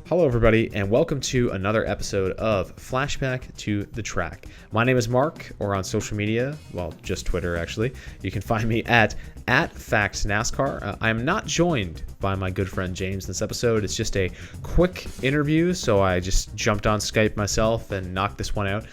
Hello, everybody, and welcome to another episode of Flashback to the Track. My name is Mark, or on social media, well, just Twitter, actually. You can find me at FactsNASCAR. I am not joined by my good friend James this episode. It's just a quick interview, so I just jumped on Skype myself and knocked this one out.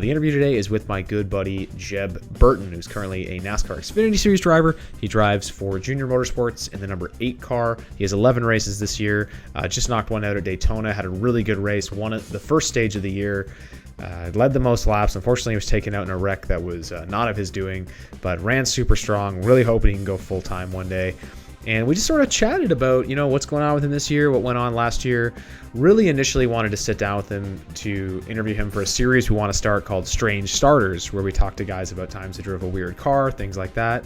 The interview today is with my good buddy Jeb Burton, who's currently a NASCAR Xfinity Series driver. He drives for JR Motorsports in the number 8 car. He has 11 races this year. Just knocked one out at Daytona, had a really good race, won it the first stage of the year. Led the most laps. Unfortunately, he was taken out in a wreck that was not of his doing, but ran super strong. Really hoping he can go full-time one day. And we just sort of chatted about, what's going on with him this year, what went on last year. Really initially wanted to sit down with him to interview him for a series we want to start called Strange Starters, where we talk to guys about times they drove a weird car, things like that.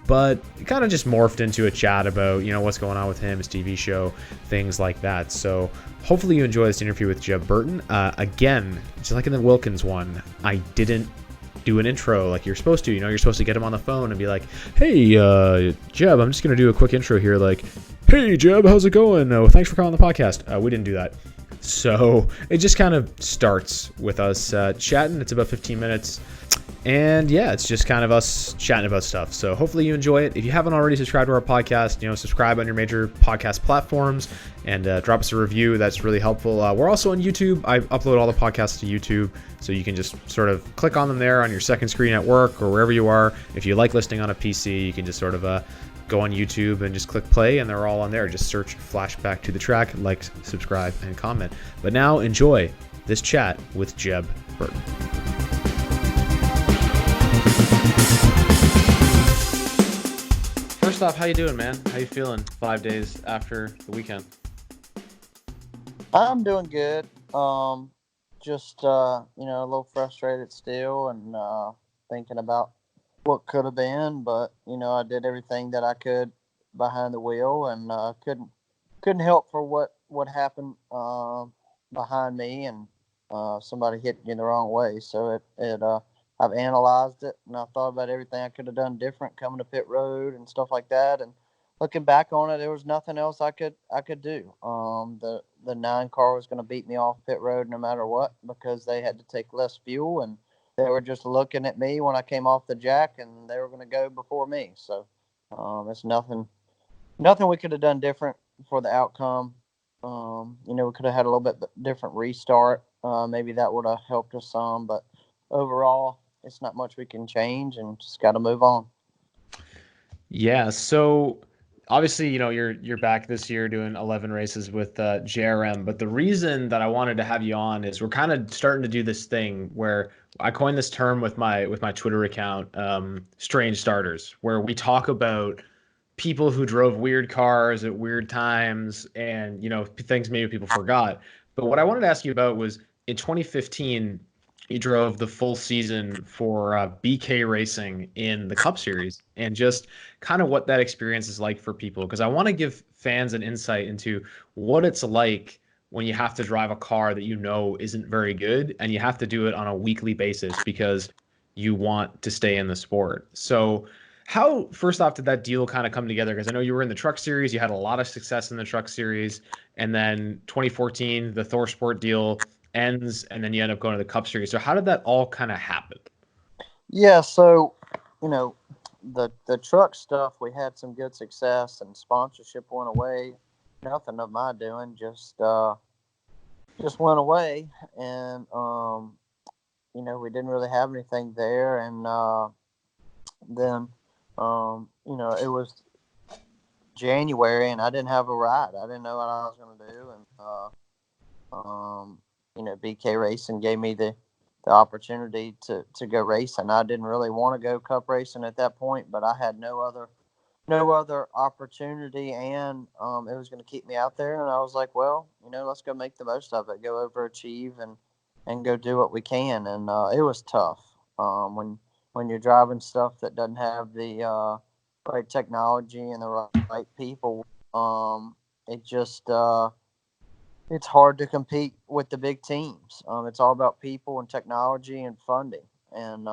But it kind of just morphed into a chat about, what's going on with him, his TV show, things like that. So hopefully you enjoy this interview with Jeb Burton. Again, just like in the Wilkins one, I didn't do an intro like you're supposed to. You're supposed to get him on the phone and be like, hey, Jeb, I'm just going to do a quick intro here. Like, hey, Jeb, how's it going? Oh, thanks for calling the podcast. We didn't do that. So it just kind of starts with us chatting. It's about 15 minutes. And yeah, it's just kind of us chatting about stuff. So hopefully you enjoy it. If you haven't already subscribed to our podcast, subscribe on your major podcast platforms and drop us a review. That's really helpful. We're also on YouTube. I upload all the podcasts to YouTube, so you can just sort of click on them there on your second screen at work or wherever you are. If you like listening on a PC, you can just sort of go on YouTube and just click play, and they're all on there. Just search Flashback to the Track, like, subscribe, and comment. But now enjoy this chat with Jeb Burton. First off, how you doing, man? How you feeling 5 days after the weekend? I'm doing good. Just a little frustrated still, and thinking about what could have been. But I did everything that I could behind the wheel, and couldn't help for what happened behind me, and somebody hit me the wrong way. So I've analyzed it, and I thought about everything I could have done different coming to pit road and stuff like that. And looking back on it, there was nothing else I could do. The 9 car was going to beat me off pit road no matter what, because they had to take less fuel, and they were just looking at me when I came off the jack, and they were going to go before me. So it's nothing we could have done different for the outcome. We could have had a little bit different restart. Maybe that would have helped us some, but overall, it's not much we can change, and just got to move on. Yeah. So obviously, you're back this year doing 11 races with JRM. But the reason that I wanted to have you on is we're kind of starting to do this thing where I coined this term with my Twitter account, Strange Starters, where we talk about people who drove weird cars at weird times and, things maybe people forgot. But what I wanted to ask you about was in 2015, you drove the full season for BK Racing in the Cup Series, and just kind of what that experience is like for people. Because I want to give fans an insight into what it's like when you have to drive a car that isn't very good, and you have to do it on a weekly basis because you want to stay in the sport. So how, first off, did that deal kind of come together? Because I know you were in the Truck Series, you had a lot of success in the Truck Series, and then 2014, the Thor Sport deal ends, and then you end up going to the Cup Series. So how did that all kind of happen? Yeah, so the truck stuff, we had some good success, and sponsorship went away. Nothing of my doing, just went away, and we didn't really have anything there. And then it was January, and I didn't have a ride. I didn't know what I was going to do, and BK Racing gave me the opportunity to go racing. I didn't really want to go Cup racing at that point, but I had no other opportunity, and it was going to keep me out there. And I was like, well, let's go make the most of it, go overachieve, and go do what we can. And it was tough when you're driving stuff that doesn't have the right technology and the right people. It just it's hard to compete with the big teams. It's all about people and technology and funding, and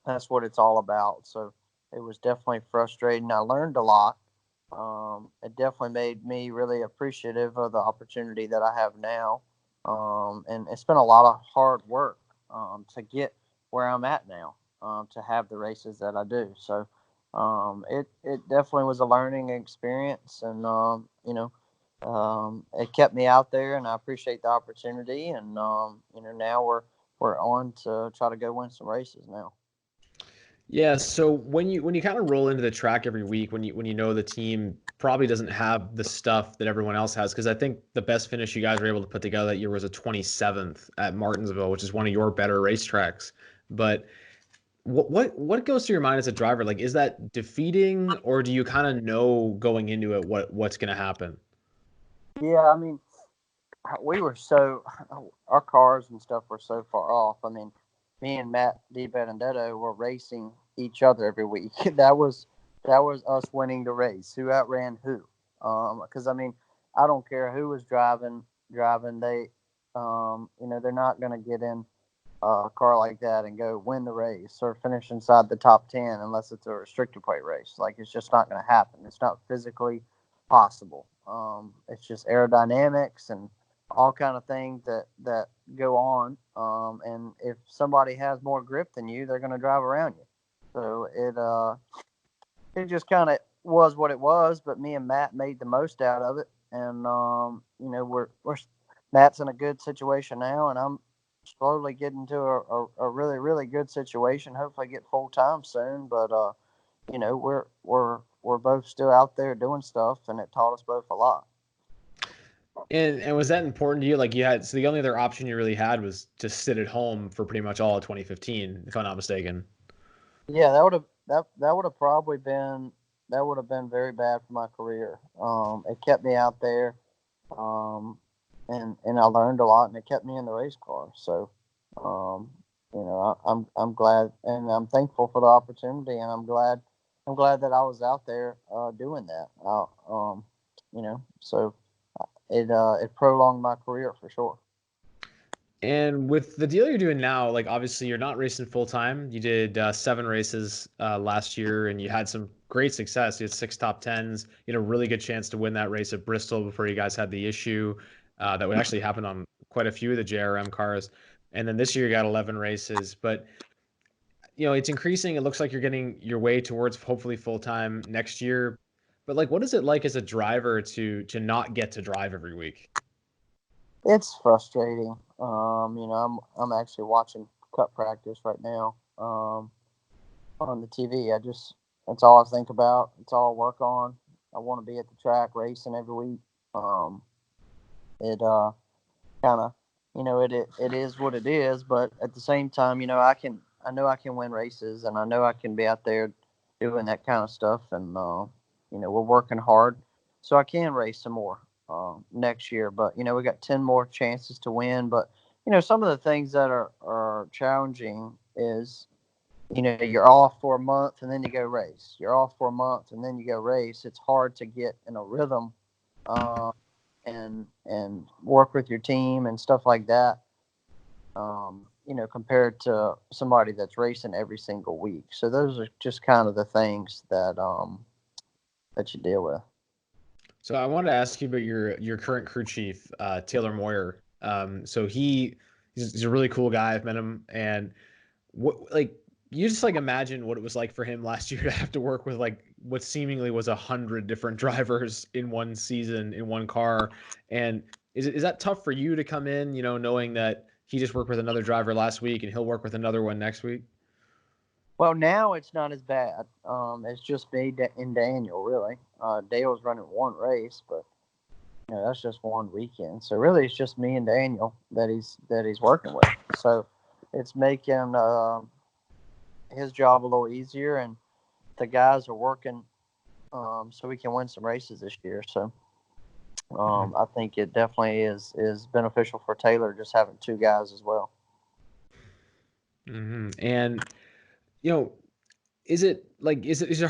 that's what it's all about. So it was definitely frustrating. I learned a lot. It definitely made me really appreciative of the opportunity that I have now. And it's been a lot of hard work to get where I'm at now, to have the races that I do. So it definitely was a learning experience, and it kept me out there, and I appreciate the opportunity. And now we're on to try to go win some races now. Yeah, so when you kind of roll into the track every week, when you know the team probably doesn't have the stuff that everyone else has, because I think the best finish you guys were able to put together that year was a 27th at Martinsville, which is one of your better racetracks. But what goes through your mind as a driver? Like, is that defeating, or do you kind of know going into it what's going to happen? Yeah, I mean, we were so our cars and stuff were so far off. I mean, me and Matt DiBenedetto were racing each other every week. That was us winning the race. Who outran who? Because I mean, I don't care who was driving. They're not going to get in a car like that and go win the race or finish inside the top 10 unless it's a restrictor plate race. Like, it's just not going to happen. It's not physically possible. It's just aerodynamics and all kind of things that go on. And if somebody has more grip than you, they're going to drive around you. So it just kind of was what it was. But me and Matt made the most out of it, and we're Matt's in a good situation now, and I'm slowly getting to a really really good situation. Hopefully, get full time soon. But we're both still out there doing stuff, and it taught us both a lot. And was that important to you? Like, you had, so the only other option you really had was to sit at home for pretty much all of 2015, if I'm not mistaken. Yeah, that would have probably been that would have been very bad for my career. It kept me out there, um, and I learned a lot, and it kept me in the race car. So, I'm glad, and I'm thankful for the opportunity, and I'm glad that I was out there doing that. So it prolonged my career for sure. And with the deal you're doing now, like, obviously you're not racing full time. You did 7 races last year, and you had some great success. You had 6 top 10s. You had a really good chance to win that race at Bristol before you guys had the issue that would actually happen on quite a few of the JRM cars. And then this year you got 11 races, but it's increasing. It looks like you're getting your way towards hopefully full time next year. But like, what is it like as a driver to not get to drive every week? It's frustrating. I'm actually watching Cup practice right now on the TV. That's all I think about. It's all I work on. I want to be at the track racing every week. It kind of, it is what it is. But at the same time, I know I can win races, and I know I can be out there doing that kind of stuff. And we're working hard, so I can race some more next year. But we got 10 more chances to win. But some of the things that are challenging is you're off for a month and then you go race. You're off for a month and then you go race. It's hard to get in a rhythm uh, and work with your team and stuff like that. Compared to somebody that's racing every single week. So those are just kind of the things that you deal with. So I wanted to ask you about your current crew chief, Taylor Moyer. So he's a really cool guy. I've met him, and what, like, you just like imagine what it was like for him last year to have to work with like what seemingly was 100 different drivers in one season in one car. And is that tough for you to come in, knowing that he just worked with another driver last week and he'll work with another one next week? Well, now it's not as bad. It's just me and Daniel, really. Dale's running one race, but that's just one weekend. So really, it's just me and Daniel that he's working with. So it's making his job a little easier, and the guys are working so we can win some races this year. So I think it definitely is beneficial for Taylor just having two guys as well. And you know, is it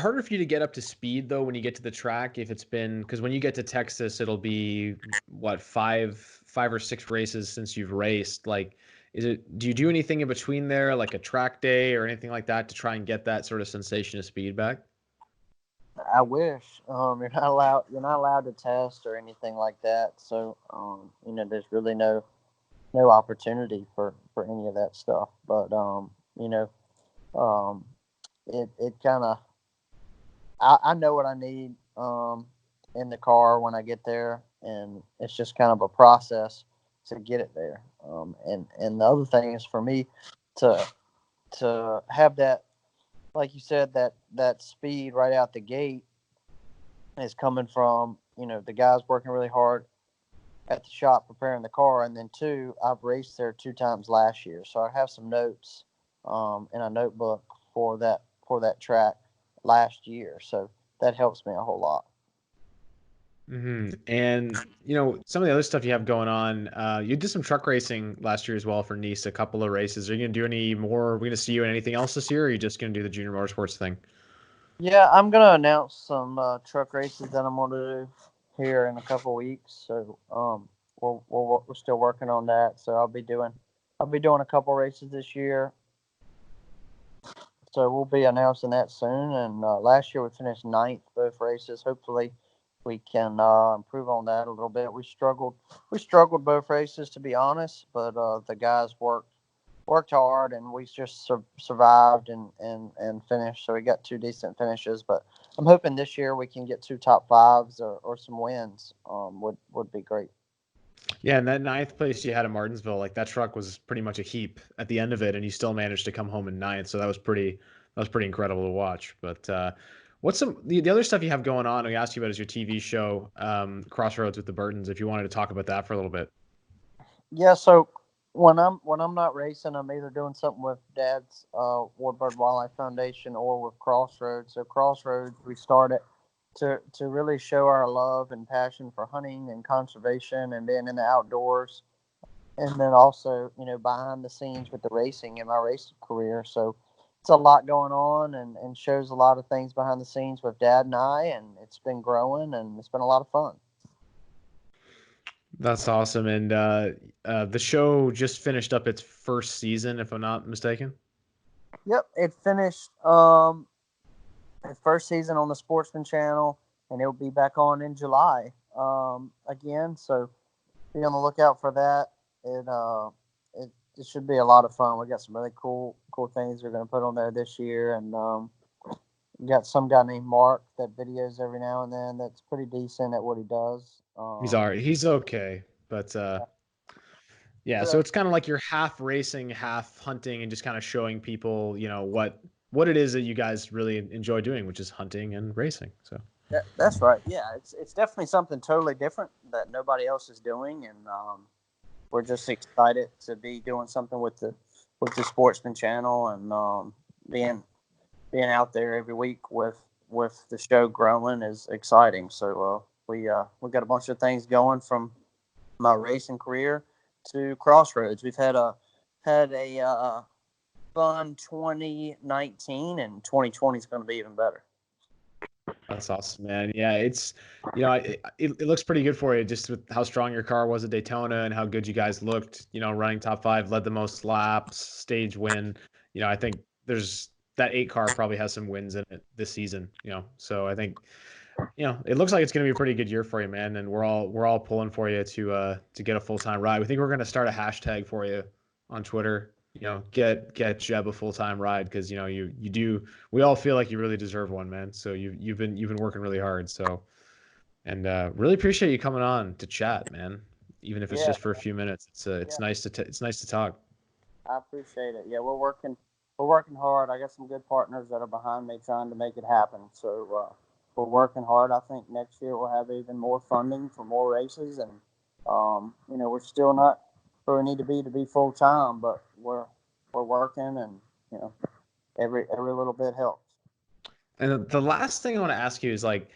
harder for you to get up to speed though when you get to the track, if it's been, because when you get to Texas it'll be what, five or six races since you've raced. Like, Do you do anything in between there, like a track day or anything like that, to try and get that sort of sensation of speed back? I wish. You're not allowed to test or anything like that. So, there's really no opportunity for any of that stuff. But, you know, um, it kind of, I know what I need in the car when I get there, and it's just kind of a process to get it there. And the other thing is for me to have that, like you said, that speed right out the gate is coming from the guys working really hard at the shop preparing the car, and then two, I've raced there 2 times last year, so I have some notes in a notebook for that track last year, so that helps me a whole lot. And some of the other stuff you have going on, you did some truck racing last year as well for Nice, a couple of races. Are you going to do any more? Are we going to see you in anything else this year, or are you just going to do the junior motorsports thing? Yeah, I'm gonna announce some truck races that I'm gonna do here in a couple weeks. So we're still working on that. So I'll be doing a couple races this year. So we'll be announcing that soon. And last year we finished ninth both races. Hopefully we can improve on that a little bit. We struggled both races, to be honest, but the guys worked hard, and we just survived and finished. So we got two decent finishes, but I'm hoping this year we can get two top fives or some wins. Would be great. Yeah, and that ninth place you had at Martinsville, like that truck was pretty much a heap at the end of it, and you still managed to come home in ninth. So that was pretty incredible to watch. But what's the other stuff you have going on? I asked you about is your TV show, Crossroads with the Burtons. If you wanted to talk about that for a little bit. Yeah. So when I'm not racing, I'm either doing something with Dad's Warbird Wildlife Foundation or with Crossroads. So Crossroads, we started to really show our love and passion for hunting and conservation and being in the outdoors, and then also behind the scenes with the racing in my racing career. So it's a lot going on, and shows a lot of things behind the scenes with Dad and I, and it's been growing, and it's been a lot of fun. That's awesome. And the show just finished up its first season, if I'm not mistaken. Yep, it finished its first season on the Sportsman Channel, and it'll be back on in July again. So be on the lookout for that. It should be a lot of fun. We got some really cool things we're going to put on there this year, and we got some guy named Mark that videos every now and then. That's pretty decent at what he does. He's all right. He's okay, but yeah. So So, it's kind of like you're half racing, half hunting, and just kind of showing people, what it is that you guys really enjoy doing, which is hunting and racing. So. that's right. Yeah, it's definitely something totally different that nobody else is doing, and we're just excited to be doing something with the Sportsman Channel, and being out there every week with the show growing is exciting. So we got a bunch of things going from my racing career to Crossroads. We've had a fun 2019, and 2020 is going to be even better. That's awesome, man. Yeah, it looks pretty good for you, just with how strong your car was at Daytona and how good you guys looked. Running top five, led the most laps, stage win. I think there's that 8 car probably has some wins in it this season. So I think it looks like it's going to be a pretty good year for you, man. And we're all pulling for you to get a full-time ride. We think we're going to start a hashtag for you on Twitter. Get Jeb a full-time ride, because you do. We all feel like you really deserve one, man. So you've been working really hard. So, and really appreciate you coming on to chat, man. Even if it's Yeah, just for a few minutes, it's yeah, nice it's nice to talk. I appreciate it. Yeah, we're working hard. I got some good partners that are behind me trying to make it happen. So we're working hard. I think next year we'll have even more funding for more races, and we're still not where we need to be full time, but we're working, and you know every little bit helps. And the last thing I want to ask you is like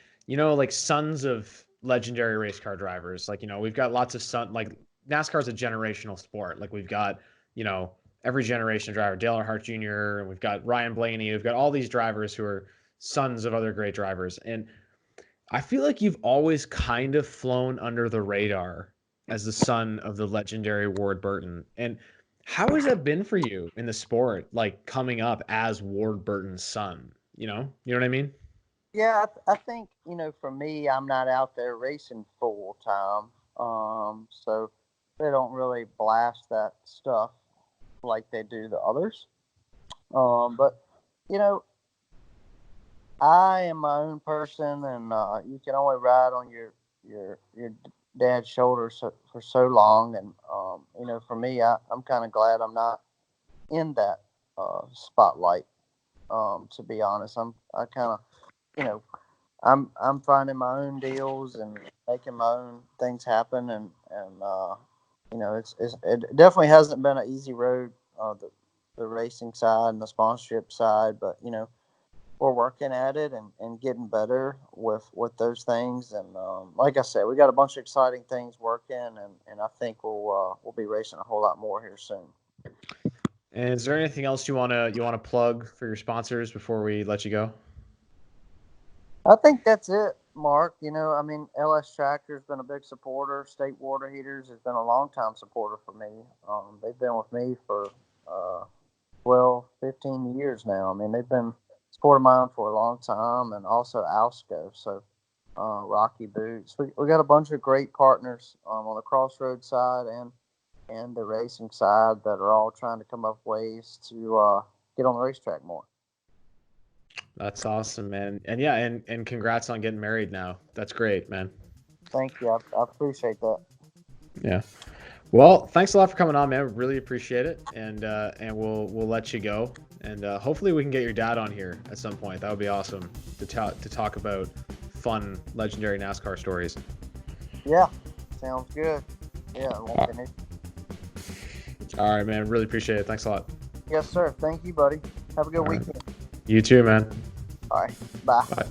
sons of legendary race car drivers. We've got lots of like NASCAR is a generational sport. Like we've got, you know, every generation of driver, Dale Earnhardt Jr., and we've got Ryan Blaney. We've got all these drivers who are sons of other great drivers. And I feel like you've always kind of flown under the radar as the son of the legendary Ward Burton. And How has that been for you in the sport, like coming up as Ward Burton's son? You know what I mean? Yeah, I think for me, I'm not out there racing full time, so they don't really blast that stuff like they do the others. But you know, I am my own person, and you can only ride on your dad's shoulders for so long. And for me, I'm kind of glad I'm not in that spotlight. To be honest, I kind of you know I'm finding my own deals and making my own things happen, and it definitely hasn't been an easy road, the racing side and the sponsorship side, but we're working at it and getting better with those things. And like I said, we got a bunch of exciting things working, and I think we'll be racing a whole lot more here soon. And is there anything else you wanna plug for your sponsors before we let you go? I think that's it, Mark. I mean, LS Tractor's been a big supporter. State Water Heaters has been a long time supporter for me. They've been with me for 12, 15 years now. I mean, they've been supporting mine for a long time, and also Alsco. So, Rocky Boots. We got a bunch of great partners on the Crossroads side and the racing side that are all trying to come up with ways to get on the racetrack more. That's awesome, man. And yeah, and congrats on getting married now. That's great, man. Thank you. I appreciate that. Yeah. Well, thanks a lot for coming on, man. Really appreciate it. And we'll let you go. And hopefully we can get your dad on here at some point. That would be awesome to talk about fun, legendary NASCAR stories. Yeah, sounds good. Yeah. All right, man. Really appreciate it. Thanks a lot. Yes, sir. Thank you, buddy. Have a good All right. weekend. You too, man. All right. Bye. Bye.